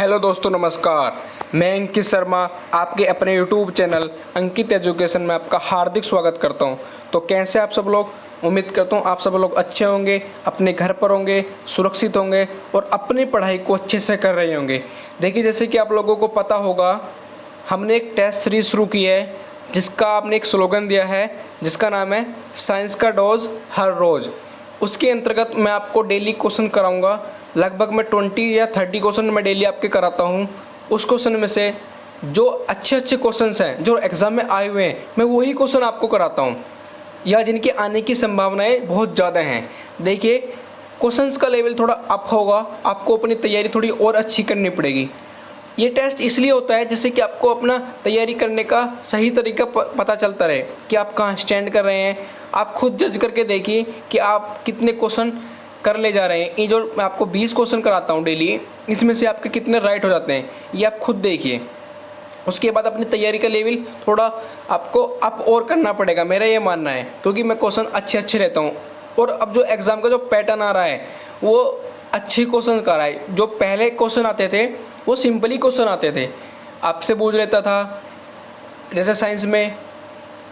Hello दोस्तों, नमस्कार। मैं अंकित शर्मा आपके अपने यूट्यूब चैनल अंकित एजुकेशन में आपका हार्दिक स्वागत करता हूं। तो कैसे आप सब लोग? उम्मीद करता हूं आप सब लोग अच्छे होंगे, अपने घर पर होंगे, सुरक्षित होंगे और अपनी पढ़ाई को अच्छे से कर रहे होंगे। देखिए, जैसे कि आप लोगों को पता होगा, हमने एक टेस्ट सीरीज शुरू की है जिसका आपने एक स्लोगन दिया है जिसका नाम है साइंस का डोज हर रोज़। उसके अंतर्गत मैं आपको डेली क्वेश्चन कराऊंगा। लगभग मैं 20 या 30 क्वेश्चन मैं डेली आपके कराता हूं। उस क्वेश्चन में से जो अच्छे क्वेश्चंस हैं जो एग्ज़ाम में आए हुए हैं, मैं वही क्वेश्चन आपको कराता हूं या जिनकी आने की संभावनाएं बहुत ज़्यादा हैं। देखिए, क्वेश्चंस का लेवल थोड़ा अप होगा, आपको अपनी तैयारी थोड़ी और अच्छी करनी पड़ेगी। ये टेस्ट इसलिए होता है जिससे कि आपको अपना तैयारी करने का सही तरीका पता चलता रहे कि आप कहाँ स्टैंड कर रहे हैं। आप खुद जज करके देखिए कि आप कितने क्वेश्चन कर ले जा रहे हैं। ये जो मैं आपको 20 क्वेश्चन कराता हूँ डेली, इसमें से आपके कितने राइट हो जाते हैं ये आप खुद देखिए। उसके बाद अपनी तैयारी का लेवल थोड़ा आपको अप और करना पड़ेगा, मेरा ये मानना है, क्योंकि मैं क्वेश्चन अच्छे लेता हूँ। और अब जो एग्ज़ाम का जो पैटर्न आ रहा है वो अच्छे क्वेश्चन का रहा है। जो पहले क्वेश्चन आते थे वो सिंपली क्वेश्चन आते थे, आपसे पूछ लेता था जैसे साइंस में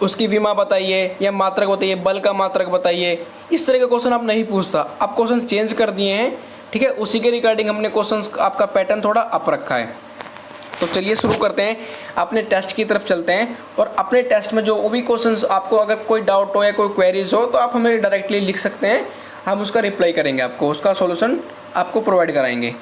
उसकी विमा बताइए या मात्रक बताइए, बल का मात्रक बताइए। इस तरह के क्वेश्चन आप नहीं पूछता, आप क्वेश्चन चेंज कर दिए हैं। ठीक है, उसी के रिगार्डिंग हमने क्वेश्चंस आपका पैटर्न थोड़ा अप रखा है। तो चलिए शुरू करते हैं, अपने टेस्ट की तरफ चलते हैं। और अपने टेस्ट में जो भी क्वेश्चंस आपको अगर कोई डाउट हो या कोई क्वेरीज हो तो आप हमें डायरेक्टली लिख सकते हैं, हम उसका रिप्लाई करेंगे, आपको उसका सॉल्यूशन आपको प्रोवाइड कराएंगे।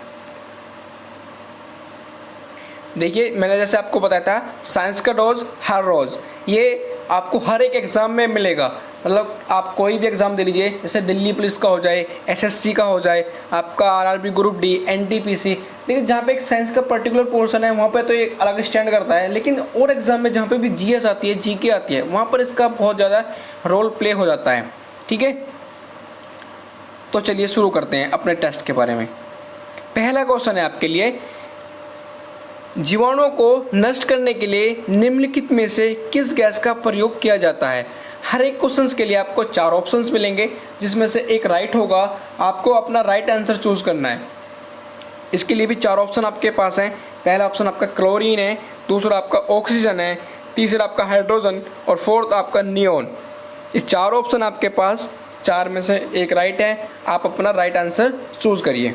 देखिए, मैंने जैसे आपको बताया था साइंस का डोज हर रोज़, ये आपको हर एक एग्ज़ाम में मिलेगा। मतलब आप कोई भी एग्ज़ाम दे लीजिए, जैसे दिल्ली पुलिस का हो जाए, एसएससी का हो जाए, आपका आरआरबी ग्रुप डी, एनटीपीसी। देखिए, जहाँ पे एक साइंस का पर्टिकुलर पोर्शन है वहाँ पे तो एक अलग स्टैंड करता है, लेकिन और एग्ज़ाम में जहाँ पे भी जीएस आती है, जीके आती है, वहाँ पर इसका बहुत ज़्यादा रोल प्ले हो जाता है। ठीक है, तो चलिए शुरू करते हैं अपने टेस्ट के बारे में। पहला क्वेश्चन है आपके लिए, जीवाणुओं को नष्ट करने के लिए निम्नलिखित में से किस गैस का प्रयोग किया जाता है? हर एक क्वेश्चंस के लिए आपको 4 ऑप्शंस मिलेंगे जिसमें से एक राइट होगा। आपको अपना राइट आंसर चूज करना है। इसके लिए भी 4 ऑप्शन आपके पास हैं। पहला ऑप्शन आपका क्लोरीन है, दूसरा आपका ऑक्सीजन है, तीसरा आपका हाइड्रोजन और फोर्थ आपका नियोन। ये 4 ऑप्शन आपके पास, 4 में से एक राइट है। आप अपना राइट आंसर चूज करिए।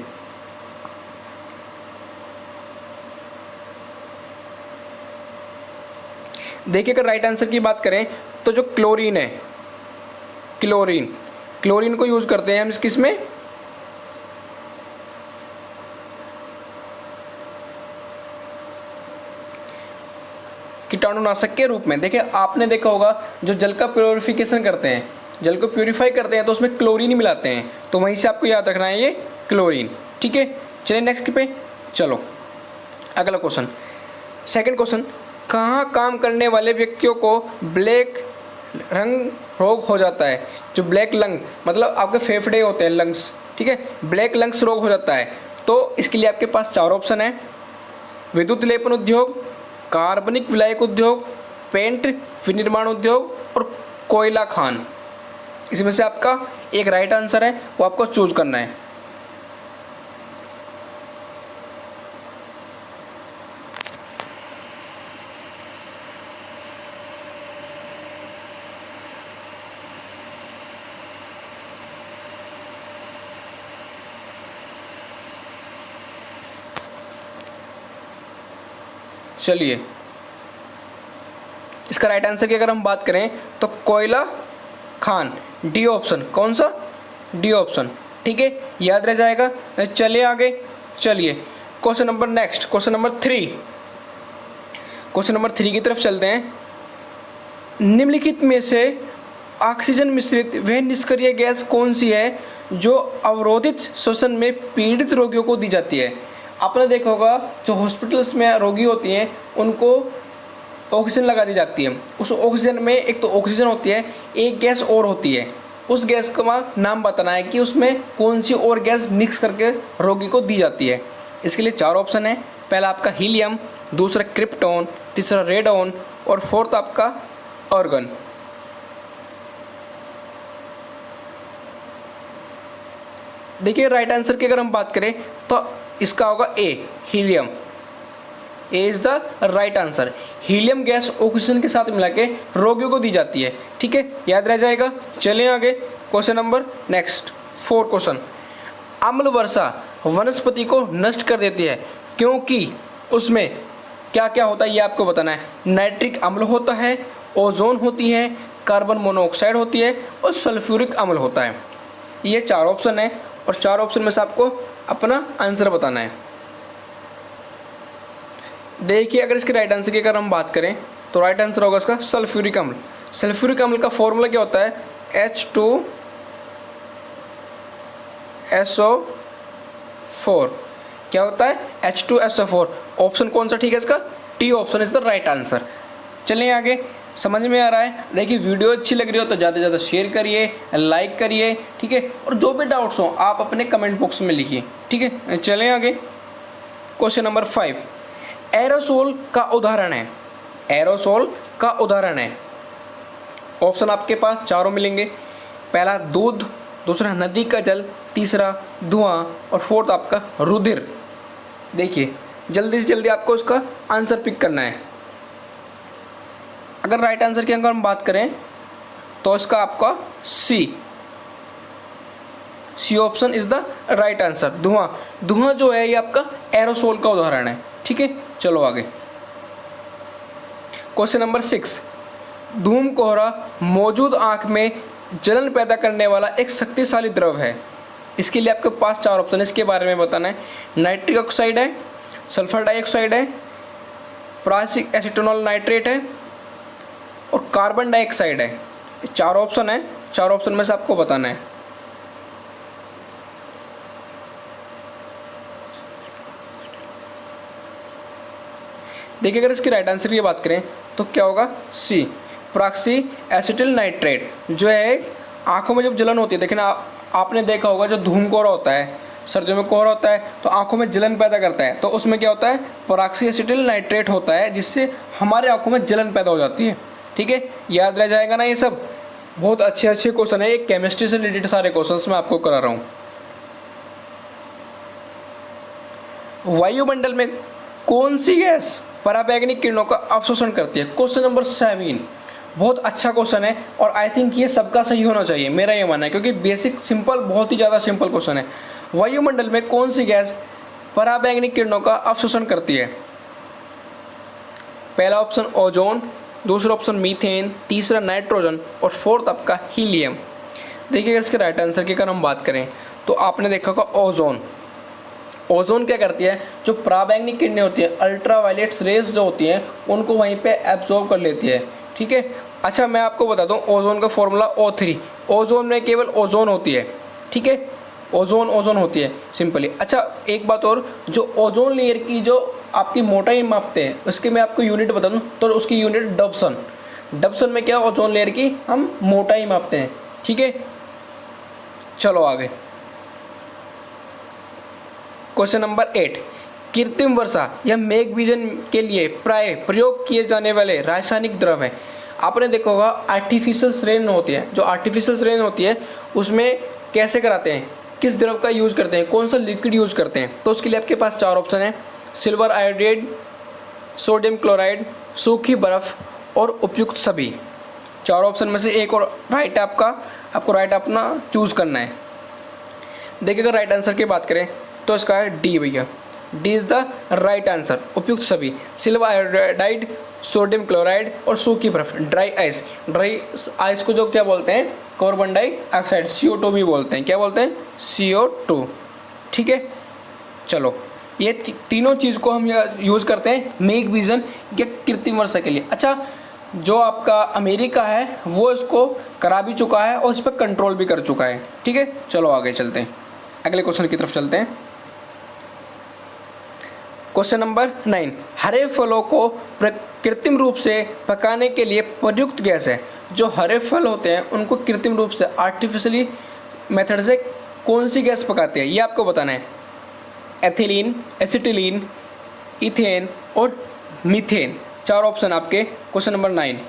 देखिए, अगर राइट आंसर की बात करें तो जो क्लोरीन है, क्लोरीन को यूज करते हैं हम किस में? कीटाणुनाशक के रूप में। देखिए, आपने देखा होगा जो जल का प्योरिफिकेशन करते हैं, जल को प्योरीफाई करते हैं तो उसमें क्लोरीन मिलाते हैं, तो वहीं से आपको याद रखना है ये क्लोरीन। ठीक है, चलिए नेक्स्ट पे चलो। अगला क्वेश्चन, सेकंड क्वेश्चन, कहाँ काम करने वाले व्यक्तियों को ब्लैक लंग रोग हो जाता है? जो ब्लैक लंग मतलब आपके फेफड़े होते हैं, लंग्स। ठीक है, ब्लैक लंग्स रोग हो जाता है। तो इसके लिए आपके पास 4 ऑप्शन है, विद्युत लेपन उद्योग, कार्बनिक विलायक उद्योग, पेंट विनिर्माण उद्योग और कोयला खान। इसमें से आपका एक राइट आंसर है, वो आपको चूज करना है। चलिए, इसका राइट आंसर की अगर हम बात करें तो कोयला खान, डी ऑप्शन। कौन सा? D option. ठीक है, याद रह जाएगा। चलिए आगे, चलिए question number next, question number 3। Question number 3 की तरफ चलते हैं। निम्नलिखित में से ऑक्सीजन मिश्रित वह निष्क्रिय गैस कौन सी है जो अवरोधित श्वसन में पीड़ित रोगियों को दी जाती है? आपने देखा होगा जो हॉस्पिटल्स में रोगी होती हैं उनको ऑक्सीजन लगा दी जाती है। उस ऑक्सीजन में एक तो ऑक्सीजन होती है, एक गैस और होती है। उस गैस का नाम बताना है कि उसमें कौन सी और गैस मिक्स करके रोगी को दी जाती है। इसके लिए 4 ऑप्शन है। पहला आपका हीलियम, दूसरा क्रिप्टॉन, तीसरा रेडॉन और फोर्थ आपका आर्गन। देखिए, राइट आंसर की अगर हम बात करें तो इसका होगा A, helium. A is the right answer. Helium gas oxygen के साथ मिला के रोगियों को दी जाती है, ठीक है, याद रह जाएगा। चलिए आगे क्वेश्चन नंबर नेक्स्ट 4 क्वेश्चन। अम्ल वर्षा वनस्पति को नष्ट कर देती है क्योंकि उसमें क्या क्या होता है ये आपको बताना है। नाइट्रिक अम्ल होता है, ओजोन होती है, कार्बन मोनोऑक्साइड होती है और सल्फ्यूरिक अम्ल होता है। ये 4 ऑप्शन है और 4 ऑप्शन में से आपको अपना आंसर बताना है। देखिए अगर इसके राइट आंसर की अगर हम बात करें तो राइट आंसर होगा इसका सल्फ्यूरिक अम्ल। सल्फ्यूरिक अम्ल का फॉर्मूला क्या होता है, H2SO4। क्या होता है, H2SO4। ऑप्शन कौन सा ठीक है इसका, T option is the right answer. चलिए आगे, समझ में आ रहा है। देखिए वीडियो अच्छी लग रही हो तो ज़्यादा से ज़्यादा शेयर करिए, लाइक करिए, ठीक है, और जो भी डाउट्स हो आप अपने कमेंट बॉक्स में लिखिए, ठीक है। चलें आगे, क्वेश्चन नंबर 5 एरोसोल का उदाहरण है। एरोसोल का उदाहरण है, ऑप्शन आपके पास चारों मिलेंगे। पहला दूध, दूसरा नदी का जल, तीसरा धुआं और फोर्थ आपका रुधिर। देखिए जल्दी से जल्दी आपको इसका आंसर पिक करना है। अगर राइट आंसर की अगर हम बात करें तो इसका आपका C option is the right answer. धुआं, धुआं जो है ये आपका एरोसोल का उदाहरण है, ठीक है। चलो आगे, क्वेश्चन नंबर 6 धूम कोहरा मौजूद आंख में जलन पैदा करने वाला एक शक्तिशाली द्रव है। इसके लिए आपके पास 4 ऑप्शन है, इसके बारे में बताना है। नाइट्रिक ऑक्साइड है, सल्फर डाइऑक्साइड है, प्रासिक एसीटोनॉल नाइट्रेट है और कार्बन डाइऑक्साइड है। 4 ऑप्शन है, 4 ऑप्शन में से आपको बताना है। देखिए अगर इसकी राइट आंसर की बात करें तो क्या होगा, सी प्रॉक्सी एसिटिल नाइट्रेट। जो है आंखों में जब जलन होती है, देखिए ना आपने देखा होगा जो धूम कोहरा होता है, सर्दियों में कोहरा होता है तो आंखों में जलन पैदा करता है, तो उसमें क्या होता है, प्रॉक्सी एसिटिल नाइट्रेट होता है, जिससे हमारे आंखों में जलन पैदा हो जाती है, ठीक है। याद रह जाएगा ना, ये सब बहुत अच्छे अच्छे क्वेश्चन है, ये केमिस्ट्री से रिलेटेड सारे क्वेश्चन मैं आपको करा रहा हूँ। वायुमंडल में कौन सी गैस पराबैंगनी किरणों का अवशोषण करती है। क्वेश्चन नंबर 7 बहुत अच्छा क्वेश्चन है और आई थिंक ये सबका सही होना चाहिए, मेरा ये मानना है, क्योंकि बेसिक सिंपल, बहुत ही ज़्यादा सिंपल क्वेश्चन है। वायुमंडल में कौन सी गैस पराबैंगनी किरणों का अवशोषण करती है। पहला ऑप्शन ओजोन, दूसरा ऑप्शन मीथेन, तीसरा नाइट्रोजन और फोर्थ आपका हीलियम। देखिए अगर इसके राइट आंसर की अगर हम बात करें तो आपने देखा होगा ओजोन। ओजोन क्या करती है, जो पराबैंगनी किरणें होती हैं, अल्ट्रावायलेट्स रेज जो होती हैं, उनको वहीं पे एब्जॉर्ब कर लेती है, ठीक है। अच्छा मैं आपको बता दूं ओजोन का फॉर्मूला O3। ओजोन में केवल ओजोन होती है, ठीक है, ओजोन होती है सिंपली। अच्छा एक बात और, जो ओजोन लेयर की जो आपकी मोटाई मापते हैं उसके मैं आपको यूनिट बता दूं तो उसकी यूनिट डबसन। डबसन में क्या, ओजोन लेयर की हम मोटाई मापते हैं, ठीक है। चलो आगे, क्वेश्चन नंबर 8 कृत्रिम वर्षा या मेघ बीजन के लिए प्राय प्रयोग किए जाने वाले रासायनिक द्रव हैं। आपने देखा होगा आर्टिफिशियल रेन होती है, जो आर्टिफिशियल रेन होती है उसमें कैसे कराते हैं, किस द्रव का यूज़ करते हैं, कौन सा लिक्विड यूज़ करते हैं। तो उसके लिए आपके पास 4 ऑप्शन है, सिल्वर आयोडाइड, सोडियम क्लोराइड, सूखी बर्फ़ और उपयुक्त सभी। 4 ऑप्शन में से एक और राइट है आपको राइट अपना चूज़ करना है। देखिए अगर राइट आंसर की बात करें तो इसका है डी भैया, D is the right answer, उपयुक्त सभी। सिल्वर आयोडाइड, सोडियम क्लोराइड और सूखी बर्फ, ड्राई आइस को जो क्या बोलते हैं, कार्बन डाइऑक्साइड, CO2 भी बोलते हैं, क्या बोलते हैं, CO2, ठीक है। चलो ये तीनों चीज़ को हम यूज़ करते हैं मेघ बीजन या कृत्रिम वर्षा के लिए। अच्छा जो आपका अमेरिका है वो इसको करा भी चुका है और इस पर कंट्रोल भी कर चुका है, ठीक है। चलो आगे चलते हैं, अगले क्वेश्चन की तरफ चलते हैं। क्वेश्चन नंबर 9 हरे फलों को कृत्रिम रूप से पकाने के लिए प्रयुक्त गैस है। जो हरे फल होते हैं उनको कृत्रिम रूप से आर्टिफिशियली मेथड से कौन सी गैस पकाते हैं ये आपको बताना है। एथिलीन, एसिटिलीन, इथेन और मीथेन। 4 ऑप्शन आपके क्वेश्चन नंबर 9।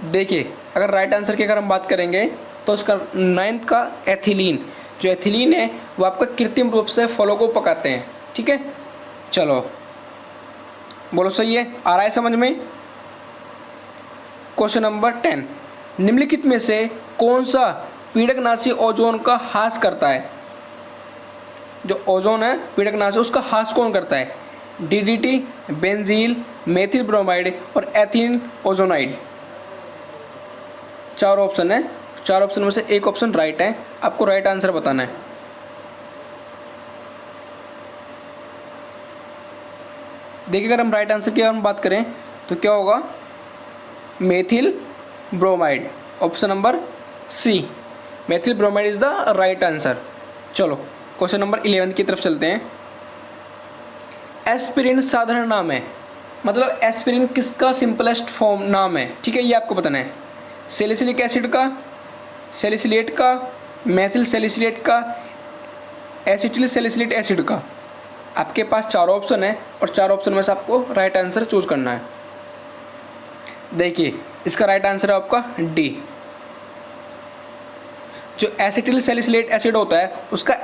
देखिए अगर राइट आंसर की अगर हम बात करेंगे तो उसका 9th का एथिलीन। जो एथिलीन है वो आपका कृत्रिम रूप से फलों को पकाते हैं, ठीक है। चलो बोलो सही है, आ रहा है समझ में। क्वेश्चन नंबर 10, निम्नलिखित में से कौन सा पीड़कनाशी ओजोन का ह्रास करता है? जो ओजोन है पीड़कनाशी, उसका ह्रास कौन करता है? डीडीटी, बेंजील, मेथिल ब्रोमाइड और एथिलीन ओजोनाइड। 4 ऑप्शन है, 4 ऑप्शन में से एक ऑप्शन राइट है, आपको राइट आंसर बताना है। देखिए अगर हम राइट आंसर की हम बात करें तो क्या होगा? Methyl bromide, option number C, methyl bromide is the right answer. चलो क्वेश्चन नंबर 11 की तरफ चलते हैं। एस्पिरिन साधारण नाम है, मतलब एस्पिरिन किसका सिंपलेस्ट फॉर्म नाम है? ठीक है, ये आपको बताना है। सैलिसिलिक एसिड का, सैलिसिलेट का, मेथिल सैलिसिलेट का, एसिटिल सैलिसिलेट एसिड का। आपके पास 4 ऑप्शन है और 4 ऑप्शन में से आपको राइट आंसर चूज करना है। देखिए इसका राइट आंसर है आपका डी। जो एसिटिल सैलिसिलेट एसिड होता है उसका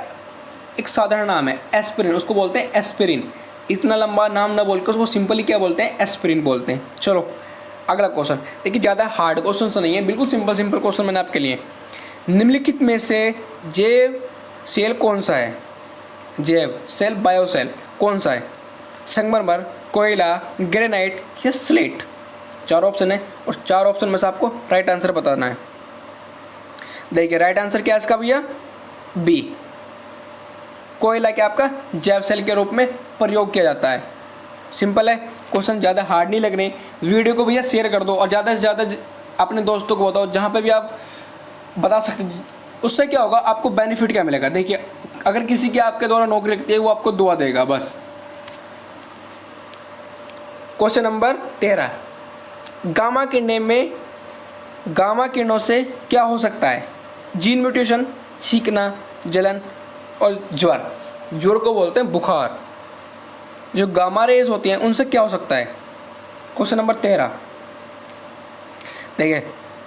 एक साधारण नाम है एस्पिरिन, उसको बोलते हैं एस्पिरिन। इतना लंबा नाम ना बोल के उसको सिंपली क्या बोलते हैं? एस्पिरिन बोलते हैं। चलो अगला क्वेश्चन देखिए, ज़्यादा हार्ड क्वेश्चन से नहीं है, बिल्कुल सिंपल सिंपल क्वेश्चन मैंने आपके लिए। निम्नलिखित में से जैव सेल कौन सा है? जैव सेल, बायोसेल कौन सा है? संगमरमर, कोयला, ग्रेनाइट या स्लेट। 4 ऑप्शन है और 4 ऑप्शन में से आपको राइट आंसर बताना है। देखिए राइट आंसर क्या है इसका भैया? बी, कोयला क्या आपका जैव सेल के रूप में प्रयोग किया जाता है। सिंपल है क्वेश्चन, ज़्यादा हार्ड नहीं लग रहे। वीडियो को भैया शेयर कर दो और ज़्यादा से ज़्यादा अपने दोस्तों को बताओ, जहाँ पे भी आप बता सकते। उससे क्या होगा, आपको बेनिफिट क्या मिलेगा? देखिए अगर किसी की आपके द्वारा नौकरी लगती है वो आपको दुआ देगा बस। क्वेश्चन नंबर 13, गामा किरणें में, गामा किरणों से क्या हो सकता है? जीन म्यूटेशन, छींकना, जलन और ज्वर। ज्वर को बोलते हैं बुखार। जो गामा रेज होती हैं उनसे क्या हो सकता है? क्वेश्चन नंबर 13 देखिए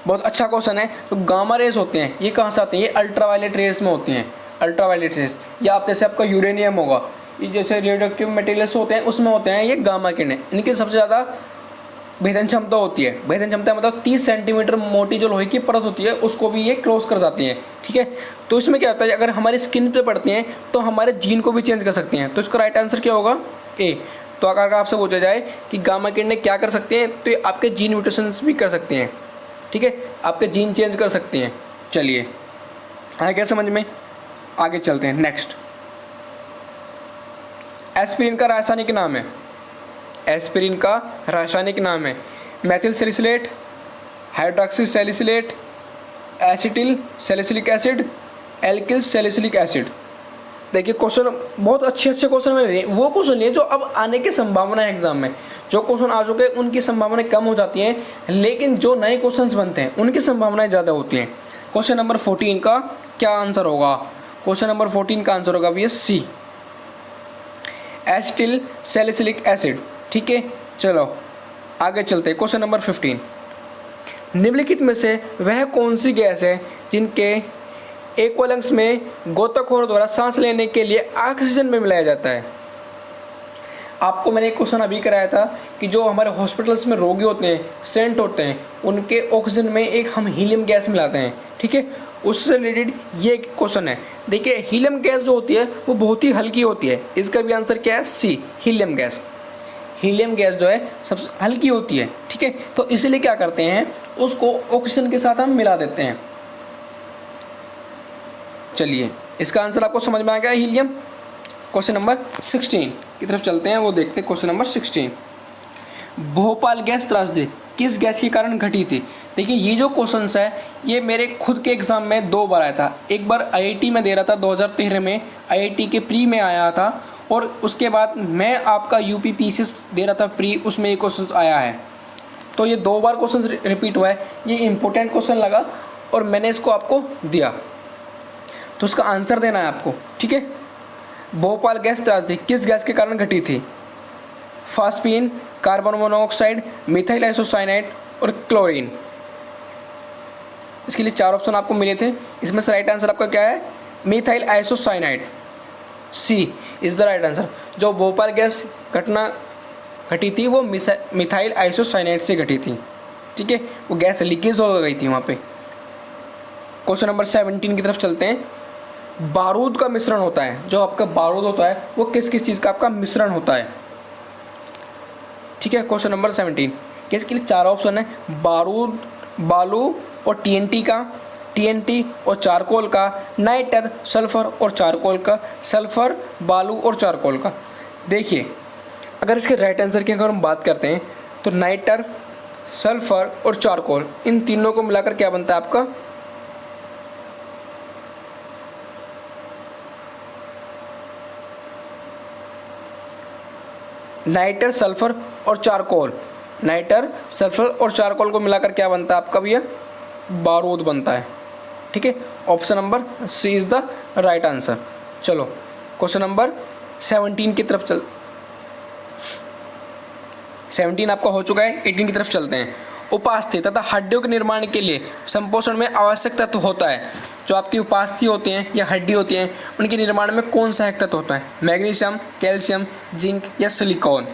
बहुत अच्छा क्वेश्चन है। तो गामा रेज होते हैं ये कहाँ से आते हैं? ये अल्ट्रावायलेट रेज में होती हैं। अल्ट्रावायलेट रेज या आप जैसे आपका यूरेनियम होगा, ये जैसे रेडियोएक्टिव मटेरियल्स होते हैं उसमें होते हैं ये गामा किरणें। इनकी सबसे ज़्यादा भेदन क्षमता होती है। भेदन क्षमता मतलब 30 सेंटीमीटर मोटी जो लोहे की परत होती है उसको भी ये क्रॉस कर जाती है। ठीक है, तो इसमें क्या होता है, अगर हमारी स्किन पे पड़ती हैं तो हमारे जीन को भी चेंज कर सकती हैं। तो इसका राइट आंसर क्या होगा? ए। तो अगर आपसे पूछा जाए कि गामा किरणें क्या कर सकते हैं, तो ये आपके जीन म्यूटेशन भी कर सकते हैं। ठीक है, आपके जीन चेंज कर सकते हैं। चलिए आगे क्या समझ में, आगे चलते हैं। नेक्स्ट, एस्पिरिन का रासायनिक नाम है। एस्पिरिन का रासायनिक नाम है methyl salicylate, hydroxy salicylate, acetyl salicylic acid, alkyl salicylic acid. देखिए क्वेश्चन बहुत अच्छे क्वेश्चन में लिए, वो क्वेश्चन लिए जो अब आने की संभावना है एग्जाम में। जो क्वेश्चन आ चुके हैं उनकी संभावनाएं कम हो जाती हैं, लेकिन जो नए क्वेश्चंस बनते हैं उनकी संभावनाएं ज़्यादा होती हैं। क्वेश्चन नंबर 14 का क्या आंसर होगा? क्वेश्चन नंबर 14 का आंसर होगा भैया सी, एसिटिल सैलिसिलिक एसिड। ठीक है, चलो आगे चलते हैं। क्वेश्चन नंबर 15, निम्नलिखित में से वह कौन सी गैस है जिनके एक्वलंग्स में गोताखोर द्वारा सांस लेने के लिए ऑक्सीजन में मिलाया जाता है? आपको मैंने एक क्वेश्चन अभी कराया था कि जो हमारे हॉस्पिटल्स में रोगी होते हैं, पेशेंट होते हैं, उनके ऑक्सीजन में एक हम हीलियम गैस मिलाते हैं। ठीक है, उससे रिलेटेड ये क्वेश्चन है। देखिए हीलियम गैस जो होती है वो बहुत ही हल्की होती है। इसका भी आंसर क्या है? सी, हीलियम गैस। हीलियम गैस जो है सबसे हल्की होती है। ठीक है, तो इसीलिए क्या करते हैं, उसको ऑक्सीजन के साथ हम मिला देते हैं। चलिए इसका आंसर आपको समझ में आ गया, हीलियम। क्वेश्चन नंबर 16 की तरफ चलते हैं, वो देखते हैं। क्वेश्चन नंबर 16, भोपाल गैस त्रासदी किस गैस के कारण घटी थी? देखिए ये जो क्वेश्चन है ये मेरे खुद के एग्ज़ाम में 2 बार आया था। एक बार आईआईटी में दे रहा था 2013 में, आईआईटी के प्री में आया था, और उसके बाद मैं आपका यूपी पीसीएस दे रहा था प्री, उसमें ये क्वेश्चन आया है। तो ये 2 बार क्वेश्चन रिपीट हुआ है। ये इंपॉर्टेंट क्वेश्चन लगा और मैंने इसको आपको दिया, तो उसका आंसर देना है आपको। ठीक है, भोपाल गैस त्रासदी किस गैस के कारण घटी थी? फास्पीन, कार्बन मोनोऑक्साइड, मिथाइल आइसोसाइनाइड और क्लोरीन। इसके लिए 4 ऑप्शन आपको मिले थे, इसमें से राइट आंसर आपका क्या है? Methyl isocyanide, C is the right answer. जो भोपाल गैस घटना घटी थी वो मिथाइल आइसोसाइनेट से घटी थी। ठीक है, वो गैस लीकेज हो गई थी वहाँ पे। क्वेश्चन नंबर 17 की तरफ चलते हैं। बारूद का मिश्रण होता है, जो आपका बारूद होता है वो किस किस चीज़ का आपका मिश्रण होता है। ठीक है, क्वेश्चन नंबर 17 इसके लिए 4 ऑप्शन है, बारूद, बालू और टीएनटी का, टीएनटी और चारकोल का, नाइटर, सल्फर और चारकोल का, सल्फर, बालू और चारकोल का। देखिए, अगर इसके राइट आंसर की अगर हम बात करते हैं तो नाइटर, सल्फर और चारकोल, इन तीनों को मिलाकर क्या बनता है आपका नाइटर, सल्फर और चारकोल। नाइटर, सल्फर और चारकोल को मिलाकर क्या बनता है आपका भैया, बारूद बनता है। ठीक है, option number C is the right answer. चलो क्वेश्चन नंबर 17 की तरफ 17 आपका हो चुका है, 18 की तरफ चलते हैं। उपास्थि तथा हड्डियों के निर्माण के लिए संपोषण में आवश्यक तत्व होता है। जो आपकी उपास्थि होती हैं या हड्डी होती हैं उनके निर्माण में कौन सा एक तत्व होता है, मैग्नीशियम, कैल्शियम, जिंक या सिलिकॉन।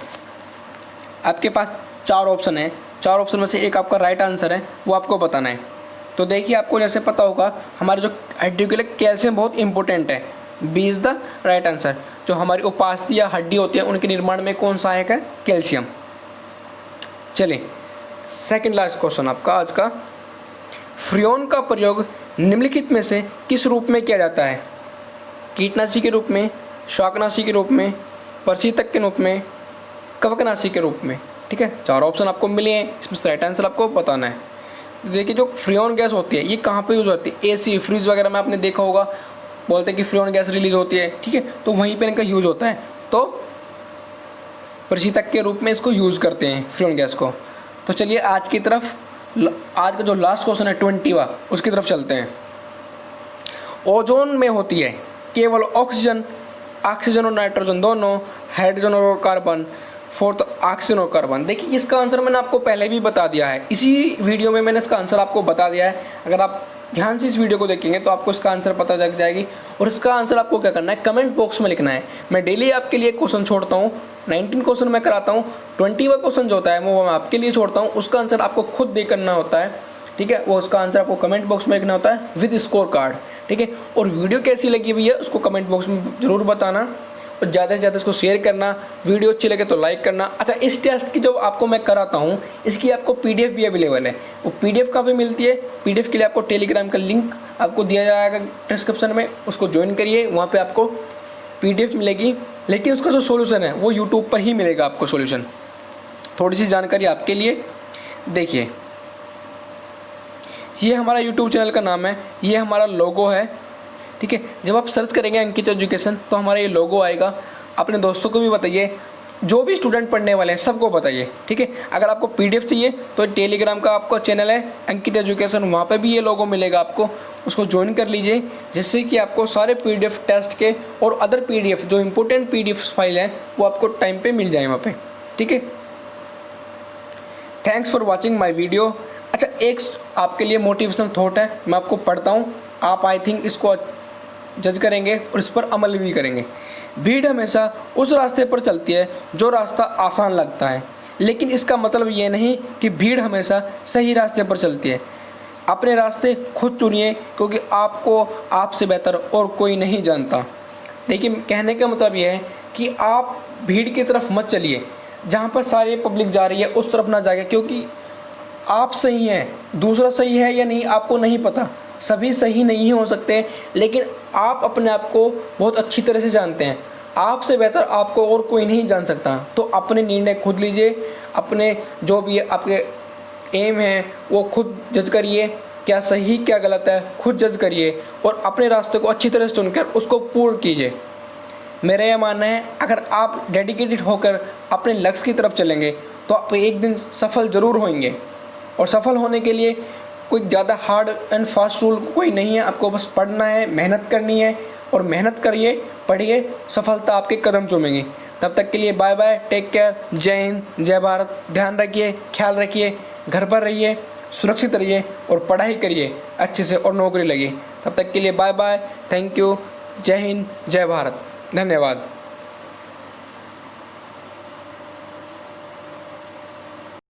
आपके पास 4 ऑप्शन है, 4 ऑप्शन में से एक आपका राइट आंसर है, वो आपको बताना है। तो देखिए, आपको जैसे पता होगा हमारे जो हड्डियों के लिए कैल्शियम बहुत इंपॉर्टेंट है, B is the right answer. जो हमारी उपास्थि या हड्डी होती है उनके निर्माण में कौन सहायक है, कैल्शियम। चलिए सेकंड लास्ट क्वेश्चन आपका आज का। फ्रियोन का प्रयोग निम्नलिखित में से किस रूप में किया जाता है, कीटनाशी के रूप में, शाकनाशी के रूप में, प्रशीतक के रूप में, कवकनाशी के रूप में। ठीक है, 4 ऑप्शन आपको मिले हैं, इसमें राइट आंसर आपको बताना है। देखिए, जो फ्रियोन गैस होती है ये कहाँ पे यूज़ होती है, एसी, फ्रिज वगैरह में आपने देखा होगा, बोलते हैं कि फ्रियोन गैस रिलीज होती है। ठीक है, तो वहीं पे इनका यूज़ होता है, तो प्रशीतक के रूप में इसको यूज़ करते हैं फ्रियोन गैस को। तो चलिए आज की तरफ, आज का जो लास्ट क्वेश्चन है 20वां, उसकी तरफ चलते हैं। ओजोन में होती है केवल ऑक्सीजन, ऑक्सीजन और नाइट्रोजन दोनों, हाइड्रोजन और कार्बन, फोर्थ ऑक्सीजन और कार्बन। देखिए, इसका आंसर मैंने आपको पहले भी बता दिया है, इसी वीडियो में मैंने इसका आंसर आपको बता दिया है। अगर आप ध्यान से इस वीडियो को देखेंगे तो आपको इसका आंसर पता लग जाएगी। और इसका आंसर आपको क्या करना है, कमेंट बॉक्स में लिखना है। मैं डेली आपके लिए क्वेश्चन छोड़ता हूँ, 19 क्वेश्चन मैं कराता हूँ, 20वां क्वेश्चन जो होता है वो मैं आपके लिए छोड़ता हूँ, उसका आंसर आपको खुद दे करना होता है। ठीक है, वो उसका आंसर आपको कमेंट बॉक्स में लिखना होता है विद स्कोर कार्ड। ठीक है, और वीडियो कैसी लगी भैया उसको कमेंट बॉक्स में ज़रूर बताना, और ज़्यादा से ज़्यादा इसको शेयर करना, वीडियो अच्छी लगे तो लाइक करना। अच्छा, इस टेस्ट की जो आपको मैं कराता हूँ इसकी आपको पीडीएफ भी अवेलेबल है। वो पीडीएफ कहाँ पे मिलती है, पीडीएफ के लिए आपको टेलीग्राम का लिंक आपको दिया जाएगा डिस्क्रिप्शन में, उसको ज्वाइन करिए, वहाँ पे आपको पीडीएफ मिलेगी। लेकिन उसका जो सोल्यूशन है वो यूट्यूब पर ही मिलेगा आपको सोल्यूशन। थोड़ी सी जानकारी आपके लिए, देखिए ये हमारा यूट्यूब चैनल का नाम है, ये हमारा लोगो है। ठीक है, जब आप सर्च करेंगे अंकित एजुकेशन तो हमारा ये लोगो आएगा। अपने दोस्तों को भी बताइए, जो भी स्टूडेंट पढ़ने वाले हैं सबको बताइए। ठीक है, अगर आपको पीडीएफ चाहिए तो टेलीग्राम का आपका चैनल है अंकित एजुकेशन, वहाँ पे भी ये लोगो मिलेगा आपको, उसको ज्वाइन कर लीजिए, जिससे कि आपको सारे पीडीएफ टेस्ट के और अदर पीडीएफ जो इंपॉर्टेंट पीडीएफ फाइल हैं वो आपको टाइम पे मिल जाए वहाँ पे। ठीक है, thanks for watching my video. अच्छा, एक आपके लिए मोटिवेशनल थॉट है, मैं आपको पढ़ता हूँ, आप आई थिंक इसको जज करेंगे और इस पर अमल भी करेंगे। भीड़ हमेशा उस रास्ते पर चलती है जो रास्ता आसान लगता है, लेकिन इसका मतलब ये नहीं कि भीड़ हमेशा सही रास्ते पर चलती है। अपने रास्ते खुद चुनिए, क्योंकि आपको आपसे बेहतर और कोई नहीं जानता। लेकिन कहने का मतलब ये है कि आप भीड़ की तरफ मत चलिए, जहाँ पर सारी पब्लिक जा रही है उस तरफ ना जाइए, क्योंकि आप सही हैं, दूसरा सही है या नहीं आपको नहीं पता, सभी सही नहीं हो सकते, लेकिन आप अपने आप को बहुत अच्छी तरह से जानते हैं। आपसे बेहतर आपको और कोई नहीं जान सकता। तो अपने निर्णय खुद लीजिए, अपने जो भी आपके एम हैं वो खुद जज करिए, क्या सही क्या गलत है खुद जज करिए, और अपने रास्ते को अच्छी तरह से चुनकर उसको पूर्ण कीजिए। मेरा यह मानना है, अगर आप डेडिकेटेड होकर अपने लक्ष्य की तरफ चलेंगे तो आप एक दिन सफल ज़रूर होंगे। और सफल होने के लिए कोई ज़्यादा हार्ड एंड फास्ट रूल कोई नहीं है, आपको बस पढ़ना है, मेहनत करनी है, और मेहनत करिए, पढ़िए, सफलता आपके कदम चूमेगी। तब तक के लिए बाय बाय, टेक केयर, जय हिंद, जय भारत। ध्यान रखिए, ख्याल रखिए, घर पर रहिए, सुरक्षित रहिए और पढ़ाई करिए अच्छे से और नौकरी लगी। तब तक के लिए बाय बाय, थैंक यू, जय हिंद, जय भारत, धन्यवाद।